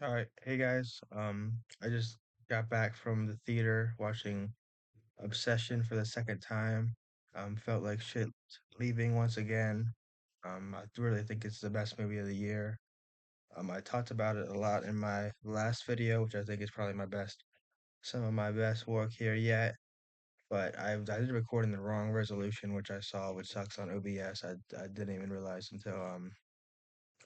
All right, hey guys. I just got back from the theater watching Obsession for the second time. Felt like shit leaving once again. I really think it's the best movie of the year. I talked about it a lot in my last video, which I think is probably some of my best work here yet. But I did record in the wrong resolution, which I saw, which sucks on OBS. I didn't even realize until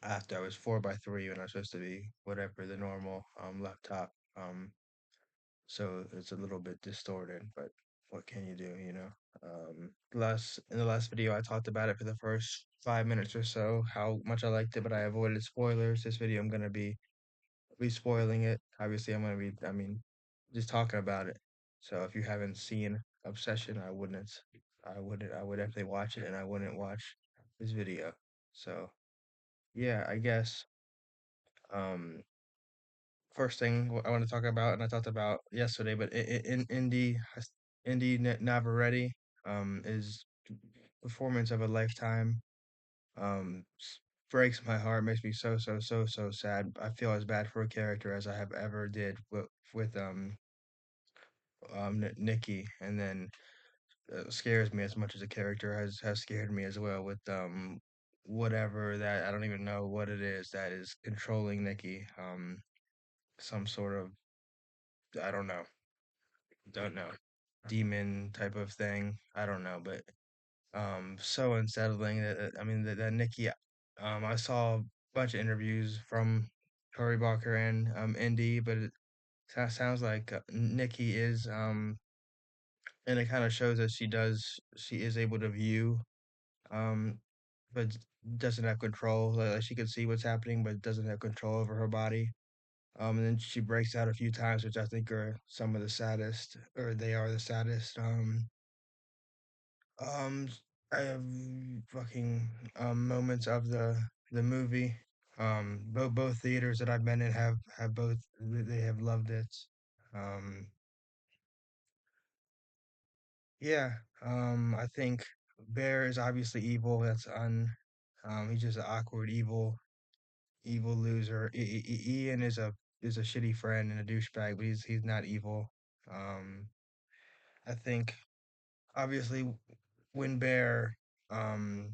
after I was 4:3 when I was supposed to be whatever the normal laptop. So it's a little bit distorted, but what can you do, you know? Last in the last video, I talked about it for the first 5 minutes or so, how much I liked it, but I avoided spoilers. This video, I'm gonna be spoiling it. Obviously, I mean, just talking about it. So if you haven't seen Obsession, I would definitely watch it, and I wouldn't watch this video. So yeah, I guess. Um, First thing I want to talk about, and I talked about yesterday, but Indy Navarrette is performance of a lifetime. Breaks my heart, makes me so sad. I feel as bad for a character as I have ever did with Nikki, and then scares me as much as a character has scared me as well with whatever that I don't even know what it is that is controlling Nikki. Some sort of I don't know, demon type of thing. I don't know, but so unsettling I mean that Nikki. I saw a bunch of interviews from Cory Barker and Indy, but it sounds like Nikki is and it kind of shows that she is able to view um, but doesn't have control. Like she can see what's happening, but doesn't have control over her body. And then she breaks out a few times, which I think are some of the saddest, or they are the saddest. Um, I have fucking moments of the movie. Both theaters that I've been in have both they have loved it. Um, yeah. I think Bear is obviously evil. He's just an awkward evil loser. Ian is a shitty friend and a douchebag, but he's not evil. Um, I think obviously when Bear um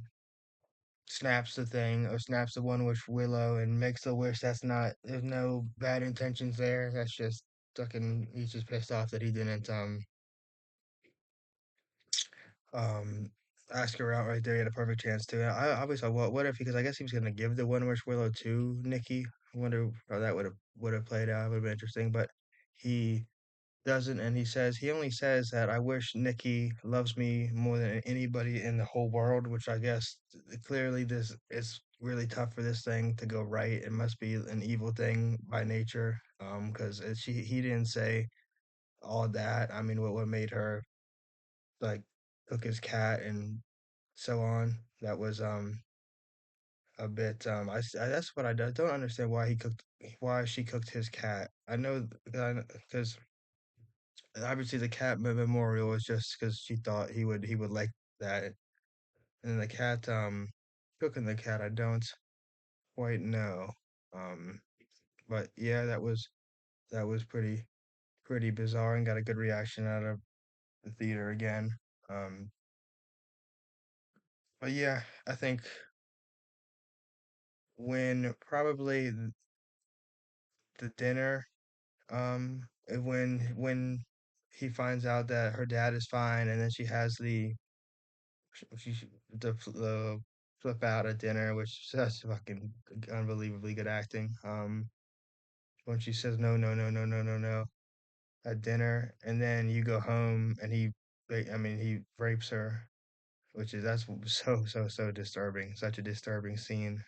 snaps the thing or snaps the one wish Willow and makes a wish there's no bad intentions there. That's just fucking he's just pissed off that he didn't um ask her out right there. He had a perfect chance to. I always thought, what if because I guess he was gonna give the one wish Willow to Nikki. I wonder how that would have played out. It would have been interesting, but he doesn't, and he only says that I wish Nikki loves me more than anybody in the whole world, which I guess clearly this is really tough for this thing to go right. It must be an evil thing by nature, because he didn't say all that. I mean, what made her like cook his cat and so on. That was a bit that's what I don't understand why she cooked his cat. I know because obviously the cat memorial was just because she thought he would like that. And the cat cooking the cat I don't quite know. Um but yeah, that was pretty bizarre and got a good reaction out of the theater again. Um but yeah, I think when probably the dinner when he finds out that her dad is fine and then she has the flip out at dinner, which that's fucking unbelievably good acting. When she says no, no, no, no, no, no, no at dinner, and then you go home and I mean, he rapes her, which is that's so disturbing, such a disturbing scene.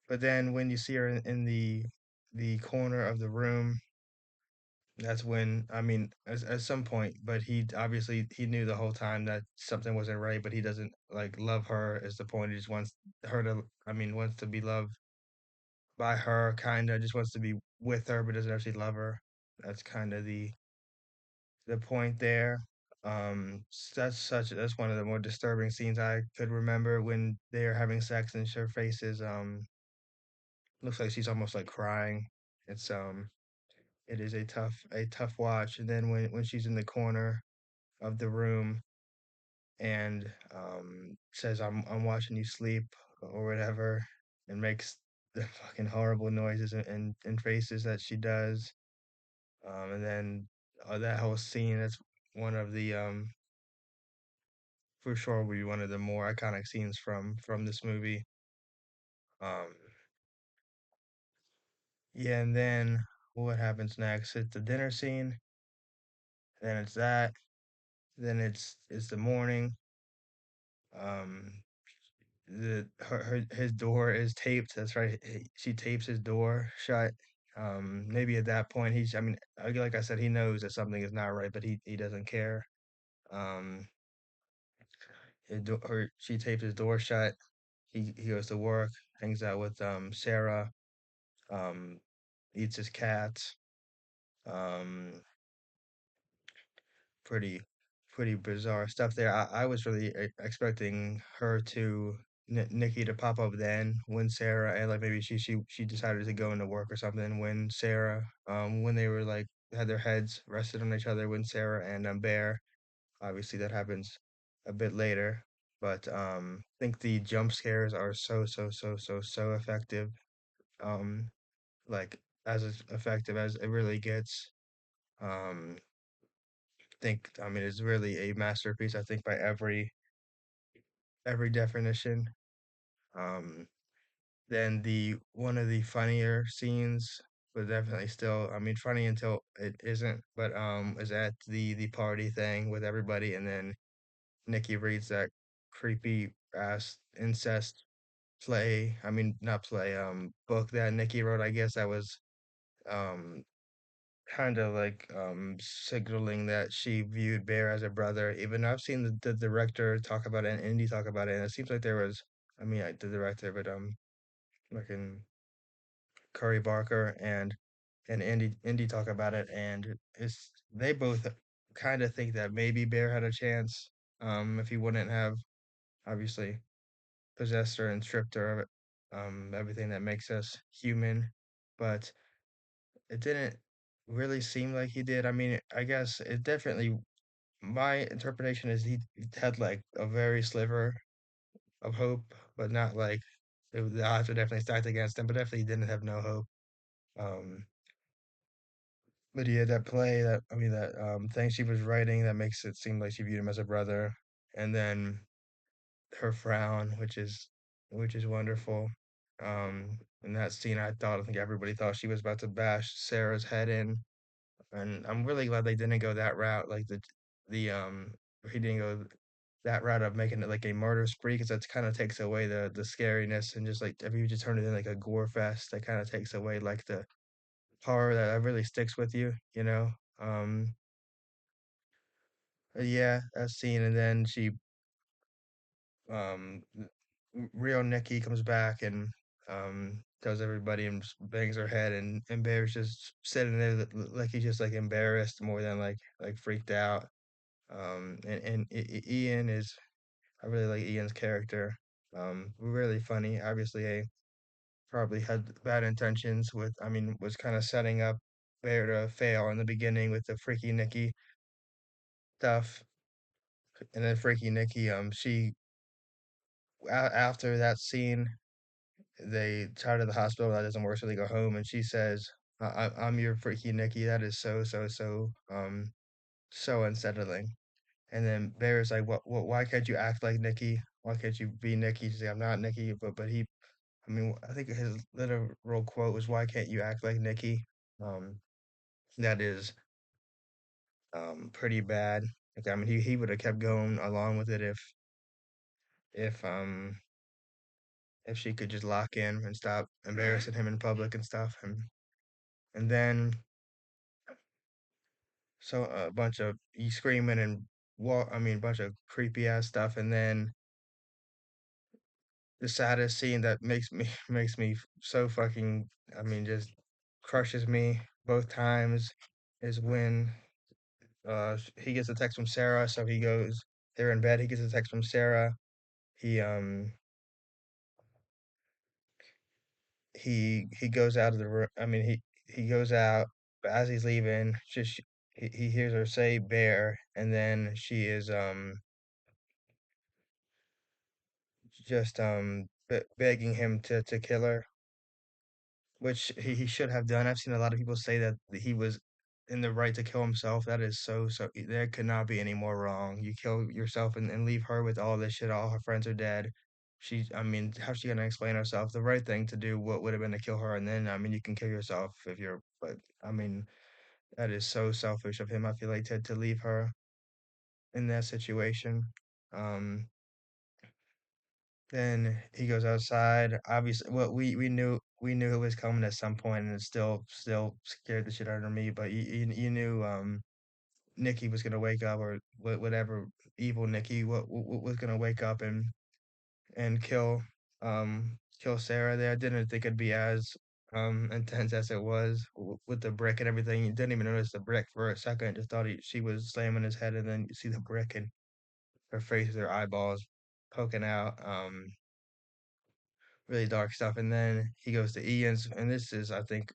But then when you see her in the corner of the room, that's when I mean, at some point, but he obviously he knew the whole time that something wasn't right, but he doesn't like love her is the point. He just wants her to, I mean, wants to be loved by her, kind of just wants to be with her, but doesn't actually love her. That's kind of the point there. That's one of the more disturbing scenes I could remember when they are having sex and her face is looks like she's almost like crying. It's it is a tough watch. And then when she's in the corner of the room and says I'm watching you sleep or whatever, and makes the fucking horrible noises and faces that she does. And then that whole scene, that's one of the for sure will be one of the more iconic scenes from this movie. Um, yeah, and then what happens next? It's the dinner scene. Then it's that. Then it's the morning. Um, his door is taped. That's right. She tapes his door shut. Maybe at that point he's. I mean, like I said, he knows that something is not right, but he doesn't care. Um, she tapes his door shut. He goes to work, hangs out with Sarah, um, eats his cat. Um, pretty pretty bizarre stuff there. I was really expecting her to Nikki to pop up then when Sarah, and like maybe she decided to go into work or something when Sarah when they were like had their heads rested on each other when Sarah and Bear. Obviously that happens a bit later, but I think the jump scares are so effective. Um like as effective as it really gets. Um think I mean it's really a masterpiece, I think, by every definition. Um then the one of the funnier scenes, but definitely still, I mean, funny until it isn't, but is at the party thing with everybody, and then Nikki reads that creepy ass incest play, I mean not play, book that Nikki wrote, I guess that was um kind of like signaling that she viewed Bear as a brother. Even though I've seen the director talk about it and Indy talk about it, and it seems like there was, I mean, the director, but like in Curry Barker and Indy talk about it, and it's they both kind of think that maybe Bear had a chance, if he wouldn't have obviously possessed her and stripped her of everything that makes us human, but it didn't really seem like he did. I mean, I guess it definitely my interpretation is he had like a very sliver of hope, but not like the odds were definitely stacked against him, but definitely didn't have no hope. Um, but he had that play that I mean that thing she was writing that makes it seem like she viewed him as a brother, and then her frown, which is wonderful. In that scene, I think everybody thought she was about to bash Sarah's head in, and I'm really glad they didn't go that route. Like the he didn't go that route of making it like a murder spree because that kind of takes away the scariness and just like if you just turn it in like a gore fest, that kind of takes away like the horror that really sticks with you, you know. Um, yeah, that scene, and then real Nikki comes back and tells everybody and just bangs her head, and Bear's just sitting there like he's just like embarrassed more than like freaked out. Ian is I really like Ian's character. Really funny. Obviously, probably had bad intentions with. I mean, was kind of setting up Bear to fail in the beginning with the Freaky Nikki stuff, and then Freaky Nikki. She after that scene, they try to the hospital. That doesn't work, so they go home, and she says, I'm your Freaky Nikki. That is so unsettling." And then Bear's like, why can't you act like Nikki? Why can't you be Nikki?" She's like, "I'm not Nikki," but I mean, I think his literal quote was, "Why can't you act like Nikki?" Um, that is pretty bad. Like, I mean, he would have kept going along with it if um if she could just lock in and stop embarrassing him in public and stuff. And then so a bunch of you screaming and I mean, a bunch of creepy ass stuff, and then the saddest scene that makes me makes me so fucking I mean just crushes me both times is when he gets a text from Sarah, so he goes they're in bed, he gets a text from Sarah. He he goes out of the room. I mean, he goes out, but as he's leaving, just he hears her say bear, and then she is just begging him to kill her, which he should have done. I've seen a lot of people say that he was in the right to kill himself. That is so there could not be any more wrong. You kill yourself and leave her with all this shit. All her friends are dead. I mean, how's she gonna explain herself? The right thing to do what would have been to kill her, and then I mean, you can kill yourself if you're. But I mean, that is so selfish of him. I feel like to leave her in that situation. Um, Then he goes outside. Obviously, well, we knew it was coming at some point, and it still scared the shit out of me. But you knew Nikki was gonna wake up, or whatever evil Nikki what was gonna wake up and kill Sarah. There, I didn't think it'd be as intense as it was with the brick and everything. You didn't even notice the brick for a second. Just thought she was slamming his head, and then you see the brick and her face, her eyeballs poking out. Really dark stuff. And then he goes to Ian's, and this is, I think,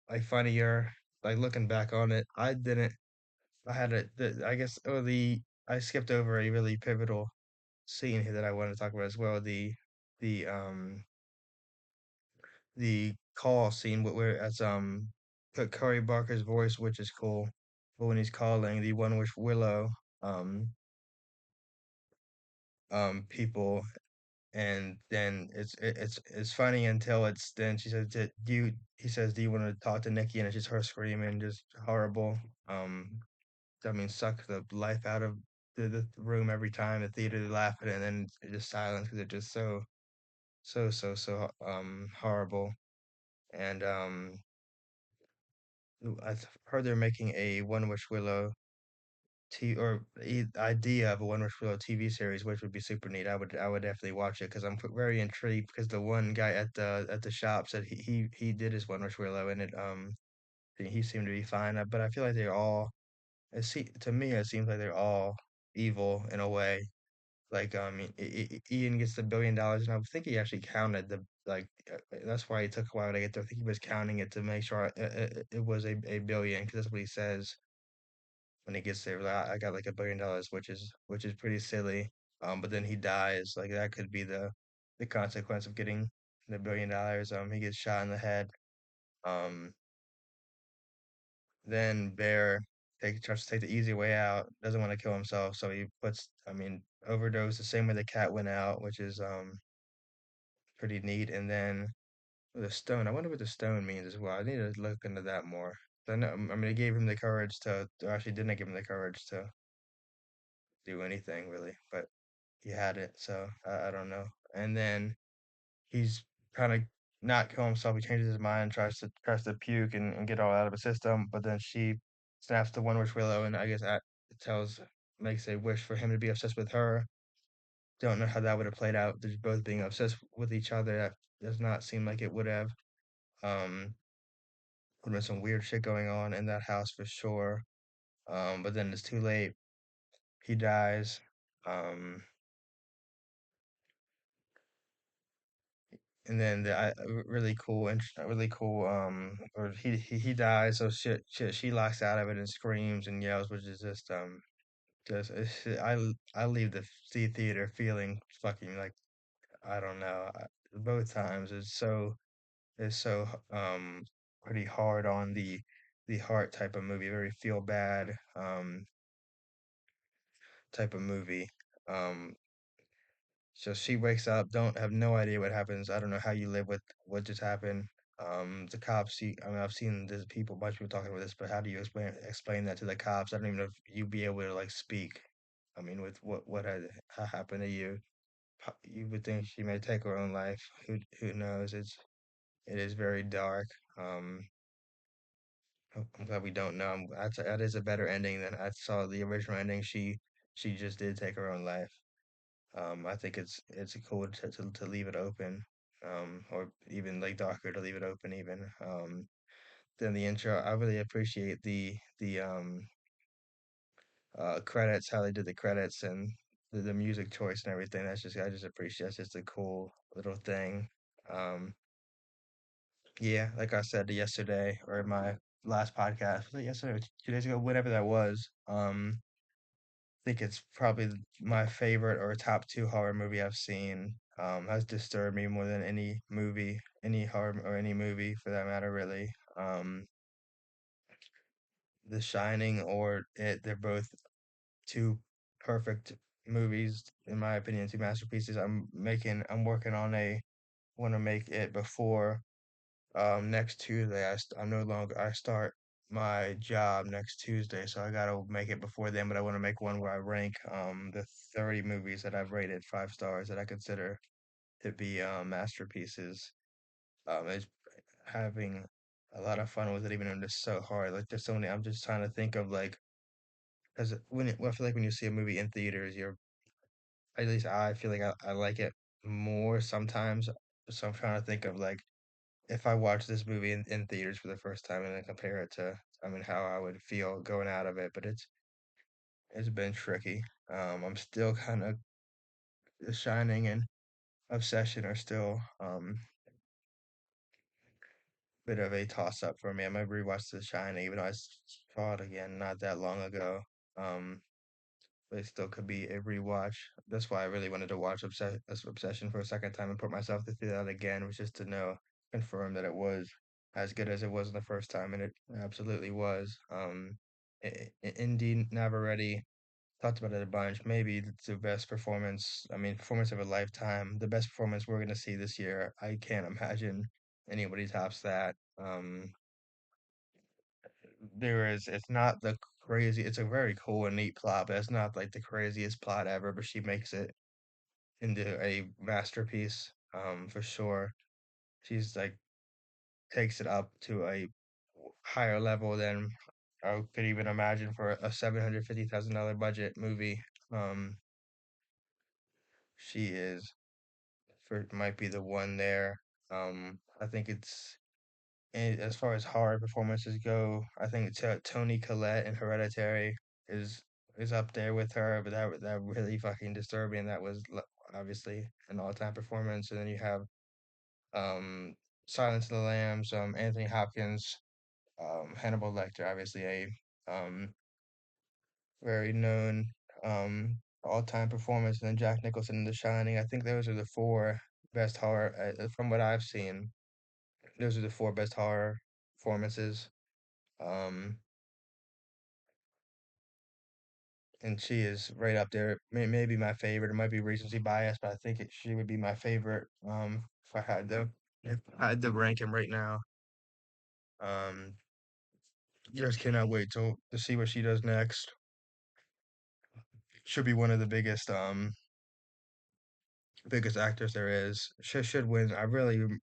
like funnier. Like looking back on it, I didn't. I had I guess, I skipped over a really pivotal scene here that I want to talk about as well. The the call scene where as Curry Barker's voice, which is cool, but when he's calling the one with Willow, um people, and then it's funny until it's then she says, "Do you?" He says, "Do you want to talk to Nikki?" And it's just her screaming, just horrible. I mean, suck the life out of the room every time. The theater laughing, and then it just silence because it's just so horrible. And I've heard they're making a One Wish Willow idea of a One Wish Willow TV series, which would be super neat. I would definitely watch it because I'm very intrigued because the one guy at the shop said he did his One Wish Willow, and he seemed to be fine. But I feel like they're all to me it seems like they're all evil in a way. Like Ian gets the $1 billion, and I think he actually counted that's why it took a while to get there. I think he was counting it to make sure it was a billion, because that's what he says when he gets there. Like, I got like $1 billion, which is pretty silly. But then he dies. Like that could be the consequence of getting the $1 billion. He gets shot in the head. Um, then Bear tries to take the easy way out. Doesn't want to kill himself, so he overdose the same way the cat went out, which is pretty neat. And then with a stone, I wonder what the stone means as well. I need to look into that more. I know, I mean, it gave him the courage or actually didn't give him the courage to do anything really, but he had it, so I don't know. And then he's kind of not kill himself. He changes his mind, tries to puke and get all out of his system, but then she snaps the one wish Willow, and I guess that tells makes a wish for him to be obsessed with her. Don't know how that would have played out. They're both being obsessed with each other. That does not seem like it would have. Would have been some weird shit going on in that house for sure. But then it's too late. He dies. Um, and then really cool and really cool or he dies, so shit she locks out of it and screams and yells, which is just I leave the theater feeling fucking like I don't know, both times it's so pretty hard on the heart type of movie, very feel bad type of movie. um So she wakes up, don't have no idea what happens. I don't know how you live with what just happened. The cops see. I mean, I've seen this people, bunch of people talking about this, but how do you explain that to the cops? I don't even know if you'd be able to like speak. I mean, with what had happened to you, you would think she may take her own life. Who knows? It is very dark. I'm glad we don't know. That is a better ending than I saw the original ending. She just did take her own life. I think it's cool to leave it open, or even like darker to leave it open even. Then the intro, I really appreciate the credits, how they did the credits and the music choice and everything. I just appreciate. That's just a cool little thing. Um, Yeah, like I said yesterday or in my last podcast, was it yesterday or 2 days ago, whatever that was. I think it's probably my favorite or top two horror movie I've seen. Has disturbed me more than any movie, any horror or any movie for that matter, really. The Shining or It, they're both two perfect movies in my opinion, two masterpieces. I'm working on want to make it before next Tuesday. I'm no longer I start my job next Tuesday, so I gotta make it before then. But I want to make one where I rank the 30 movies that I've rated 5 stars that I consider to be masterpieces. It's having a lot of fun with it, even though it's so hard. Like there's so many. I'm just trying to think of like because I feel like when you see a movie in theaters, you're at least I feel like I like it more sometimes. So I'm trying to think of like if I watched this movie in theaters for the first time and then compare it to, I mean, how I would feel going out of it, but it's been tricky. I'm still kind of The Shining and Obsession are still bit of a toss up for me. I might rewatch The Shining, even though saw it again not that long ago. Um, but it still could be a rewatch. That's why I really wanted to watch Obsession for a second time and put myself through that again, was just to know, confirm that it was as good as it was in the first time, and it absolutely was. Indy Navarrette talked about it a bunch. Maybe it's the best performance. I mean, performance of a lifetime. The best performance we're gonna see this year. I can't imagine anybody tops that. It's not the crazy. It's a very cool and neat plot, but it's not like the craziest plot ever. But she makes it into a masterpiece, for sure. She's like takes it up to a higher level than I could even imagine for a $750,000 budget movie. Um, she is for might be the one there. I think as far as horror performances go, I think Toni Collette in Hereditary is is up there with her, but that really fucking disturbed me, and that was obviously an all-time performance. And then you have um Silence of the Lambs, Anthony Hopkins, Hannibal Lecter, obviously a um very known all-time performance, and then Jack Nicholson in The Shining. I think those are the four best horror from what I've seen. Those are the four best horror performances. Um, and she is right up there. Maybe my favorite. It might be recency bias, but I think she would be my favorite. If I had to rank him right now. Um, just cannot wait to see what she does next. Should be one of the biggest actors there is. Should win. I really am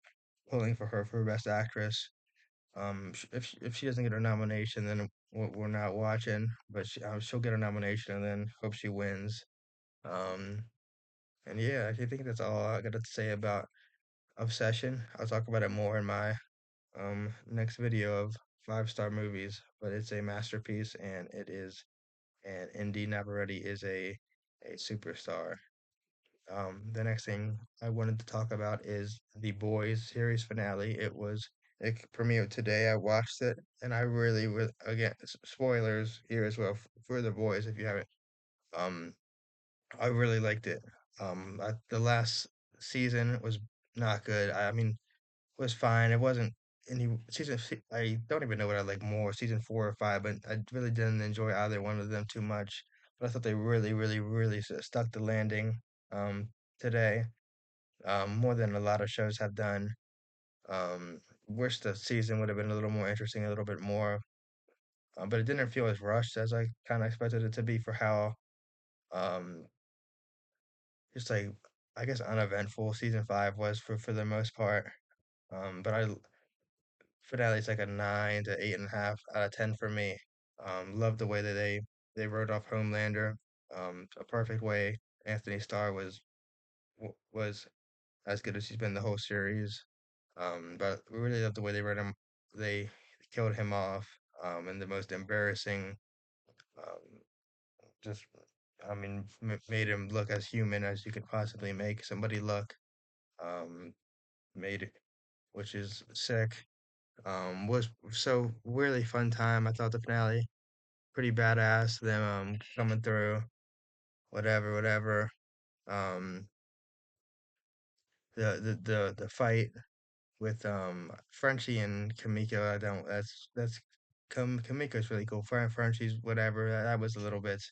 pulling for her for best actress. If she doesn't get a nomination, then we're not watching. But she'll get a nomination, and then hope she wins. Um, and yeah, I think that's all I got to say about Obsession. I'll talk about it more in my next video of 5 star movies. But it's a masterpiece, and Indy Navarrete is a superstar. The next thing I wanted to talk about is the Boys series finale. It premiered today. I watched it, and I really, again, spoilers here as well for the Boys if you haven't. Um, I really liked it. The last season was not good. I mean, was fine. It wasn't any I don't even know what I like more, season 4 or 5, but I really didn't enjoy either one of them too much. But I thought they really, really, really stuck the landing um today, more than a lot of shows have done. Wish the season would have been a little more interesting, a little bit more, but it didn't feel as rushed as I kind of expected it to be for how um just like I guess uneventful season 5 was for the most part. But I finale's like a 9 to 8.5 out of 10 for me. Love the way that they wrote off Homelander. A perfect way. Anthony Starr was as good as he's been the whole series. But we really love the way they wrote him. They killed him off. In the most embarrassing. Um, just I mean, made him look as human as you could possibly make somebody look. Um, made which is sick. Was so really fun time. I thought the finale pretty badass. Them coming through, whatever. Um, the fight with Frenchie and Kamiko. I don't. That's Kamiko's really cool. Frenchie's whatever. That was a little bit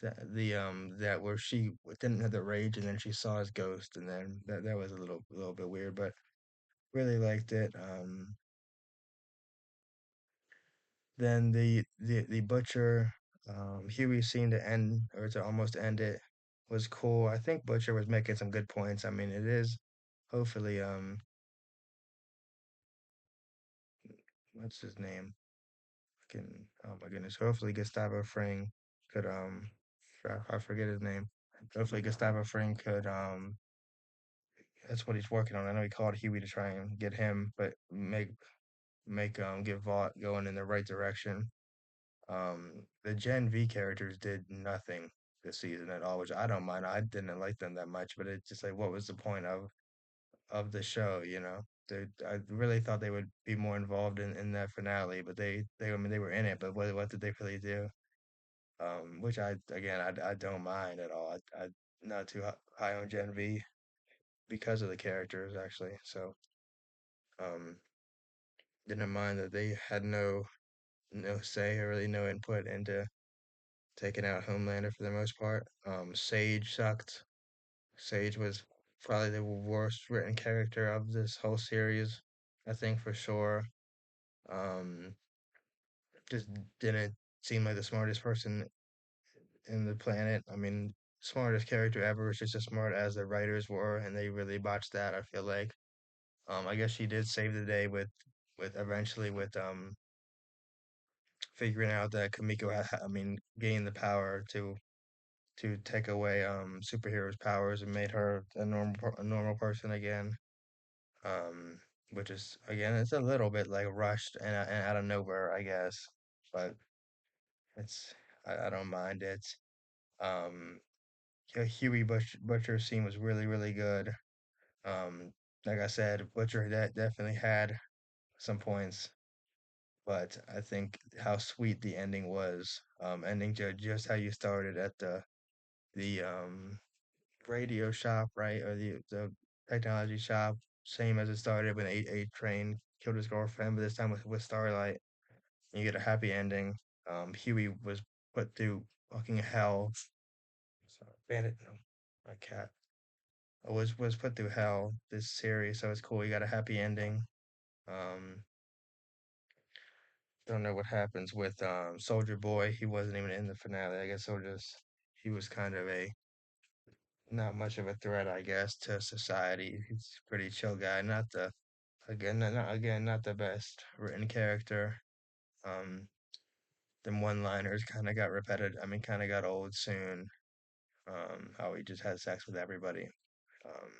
that where she didn't have the rage and then she saw his ghost and then that was a little bit weird, but really liked it. Then the butcher, Huey seemed to end or to almost end it was cool. I think Butcher was making some good points. I mean, it is hopefully what's his name? Fucking oh my goodness. Hopefully Gustavo Fring could I forget his name. Hopefully Gustavo Fring could that's what he's working on. I know he called Huey to try and get him, but make get Vought going in the right direction. The Gen V characters did nothing this season at all, which I don't mind. I didn't like them that much, but it's just like, what was the point of the show? You know, I really thought they would be more involved in that finale, but I mean, they were in it, but what did they really do? Which I don't mind at all. I not too high on Gen V because of the characters actually. So um, didn't mind that they had no say or really no input into taking out Homelander for the most part. Sage sucked. Sage was probably the worst written character of this whole series, I think for sure. Um, just didn't seem like the smartest person in the planet. I mean, smartest character ever was just as smart as the writers were, and they really botched that. I feel like. I guess she did save the day with eventually with figuring out that Kamiko had, I mean, gained the power to take away superheroes' powers and made her a normal person again. Um, which is again it's a little bit like rushed and out of nowhere, I guess, but it's I don't mind it. Um, Huey Butcher scene was really good. Um, like I said, Butcher that definitely had some points, but I think how sweet the ending was. Ending just how you started at the radio shop, right? Or the technology shop, same as it started when A Train killed his girlfriend, but this time with Starlight. You get a happy ending. Huey was put through fucking hell. Sorry, Bandit, no, my cat. Was put through hell this series, so it's cool. You got a happy ending. Um, don't know what happens with Soldier Boy. He wasn't even in the finale. I guess he was kind of a not much of a threat, I guess, to society. He's a pretty chill guy. Not the again, not the best written character. Um, the one-liners kind of got repetitive. I mean, kind of got old soon. How he just had sex with everybody. Um,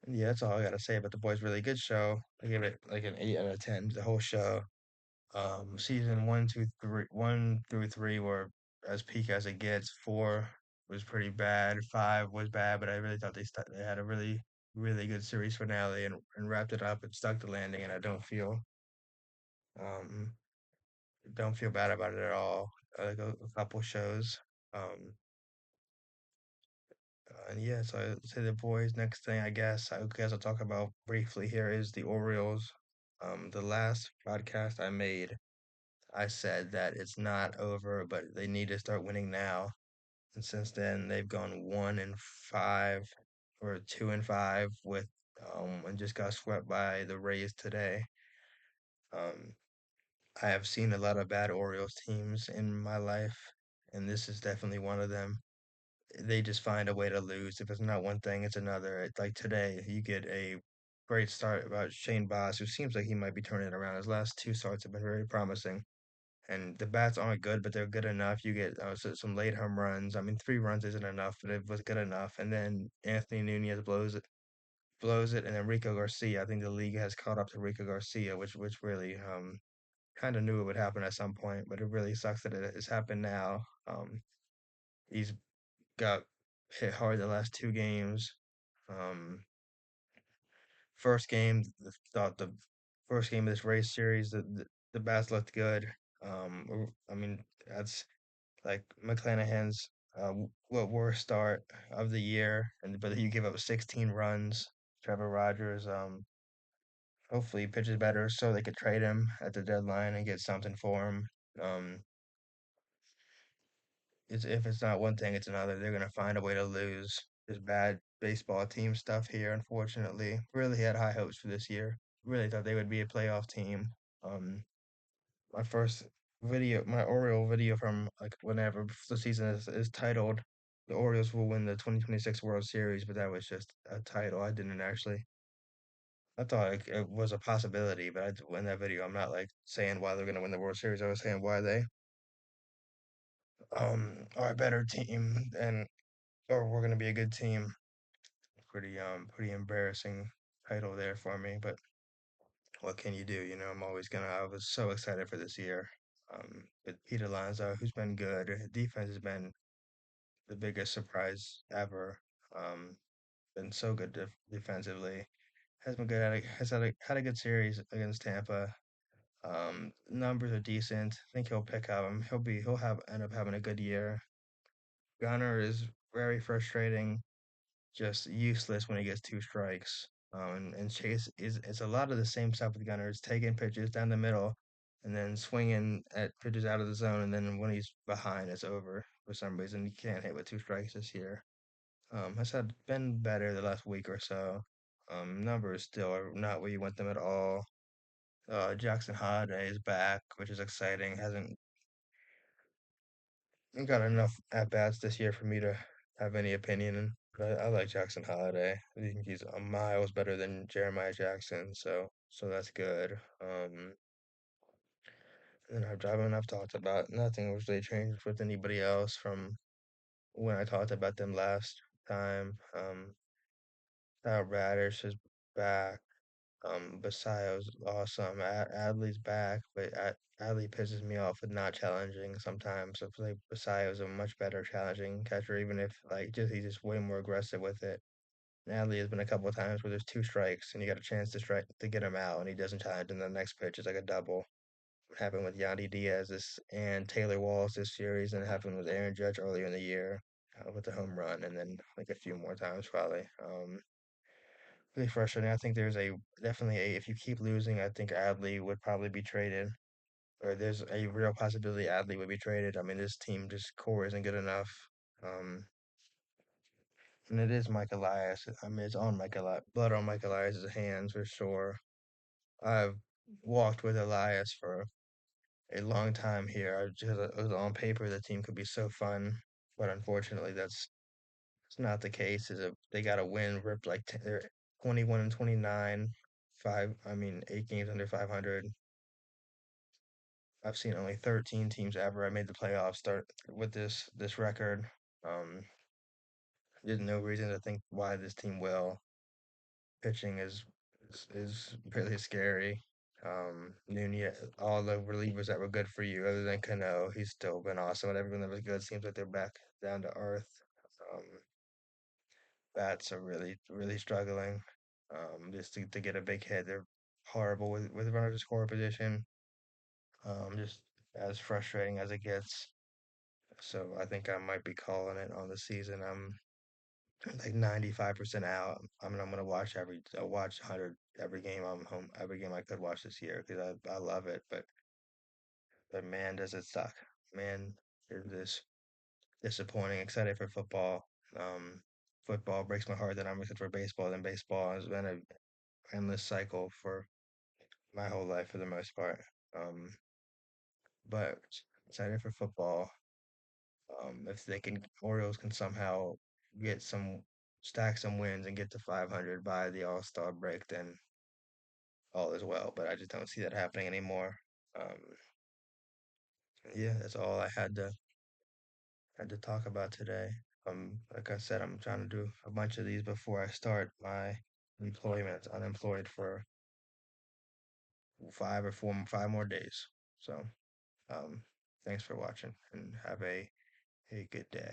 and yeah, that's all I gotta say about the boys. Really good show. I give it like an 8 out of 10. The whole show. Season one through three were as peak as it gets. Four was pretty bad. Five was bad, but I really thought they had a really good series finale and wrapped it up and stuck the landing. And I um don't feel bad about it at all. Like a couple shows. Um, and yeah, so I say the boys. Next thing I guess I'll talk about briefly here is the Orioles. The last podcast I made. I said that it's not over, but they need to start winning now. And since then, they've gone 1-5 or 2-5 with and just got swept by the Rays today. Um, I have seen a lot of bad Orioles teams in my life, and this is definitely one of them. They just find a way to lose. If it's not one thing, it's another. It's like today, you get a great start about Shane Baz, who seems like he might be turning it around. His last two starts have been very promising. And the bats aren't good, but they're good enough. You get some late home runs. I mean, 3 runs isn't enough, but it was good enough. And then Anthony Nunez blows it, and then Rico Garcia. I think the league has caught up to Rico Garcia, which really kind of knew it would happen at some point, but it really sucks that it has happened now. He's got hit hard the last 2 games. Um, first game, thought the first game of this race series, the bats looked good. I mean, that's like McClanahan's what worst start of the year, and but you give up 16 runs. Trevor Rogers, hopefully he pitches better so they could trade him at the deadline and get something for him. Um, if it's not one thing, it's another. They're gonna find a way to lose. This bad baseball team stuff here, unfortunately. Really had high hopes for this year. Really thought they would be a playoff team. Um, my first video, my Oriole video from like whenever the season is titled, "The Orioles will win the 2026 World Series," but that was just a title. I didn't actually. I thought it was a possibility, but in that video, I'm not like saying why they're gonna win the World Series. I was saying why they are a better team and or we're gonna be a good team. Pretty embarrassing title there for me, but what can you do? You know, I was so excited for this year. With Peter Alonso, who's been good. Defense has been the biggest surprise ever. Um, been so good defensively. Has been good at it. Had a good series against Tampa. Numbers are decent. I think he'll pick up. He'll have end up having a good year. Gunner is very frustrating, just useless when he gets two strikes. And Chase is it's a lot of the same stuff with Gunner. It's taking pitches down the middle and then swinging at pitches out of the zone. And then when he's behind, it's over for some reason. He can't hit with two strikes this year. Has had been better the last week or so. Numbers still are not where you want them at all. Jackson Holiday is back, which is exciting. Hasn't got enough at bats this year for me to have any opinion. But I like Jackson Holiday. I think he's a miles better than Jeremiah Jackson, so that's good. And I've talked about nothing was really changed with anybody else from when I talked about them last time. Radish is back. Basayo's awesome. Adley's back, but Adley pisses me off with not challenging sometimes. I feel like Basayo's a much better challenging catcher, even if like just he's just way more aggressive with it. And Adley has been a couple of times where there's two strikes and you got a chance to strike to get him out, and he doesn't challenge, and the next pitch is like a double. It happened with Yandy Diaz this and Taylor Walls this series, and it happened with Aaron Judge earlier in the year with the home run, and then like a few more times probably. Really frustrating. I think there's a definitely a if you keep losing, I think Adley would probably be traded, or there's a real possibility Adley would be traded. I mean, this team just core isn't good enough. Um, and it is Mike Elias. I mean, it's on Mike Elias, blood on Mike Elias's hands for sure. I've walked with Elias for a long time here. I just it was on paper the team could be so fun, but unfortunately that's it's not the case. Is they got to win, ripped like they're 21 and 29, five. I mean, 8 games under 500. I've seen only 13 teams ever. I made the playoffs start with this record. Um, there's no reason to think why this team will. Pitching is really scary. Nunez, all the relievers that were good for you, other than Cano, he's still been awesome. And everyone that was good seems like they're back down to earth. Um, bats are really struggling. Just to get a big hit, they're horrible with runners in score position. Just as frustrating as it gets. So I think I might be calling it on the season. I'm like 95% out. I mean, I'm gonna watch I watch 100 every game I'm home, every game I could watch this year because I love it. But man, does it suck. Man, is this disappointing. Excited for football. Um, Football breaks my heart that I'm excited for baseball. Then baseball has been an endless cycle for my whole life for the most part. Um, but excited for football. If they can, Orioles can somehow get stack some wins and get to 500 by the All Star break, then all is well. But I just don't see that happening anymore. Um, yeah, that's all I had to talk about today. Like I said, I'm trying to do a bunch of these before I start my employment. Unemployed for 5 more days. So, um, thanks for watching and have a good day.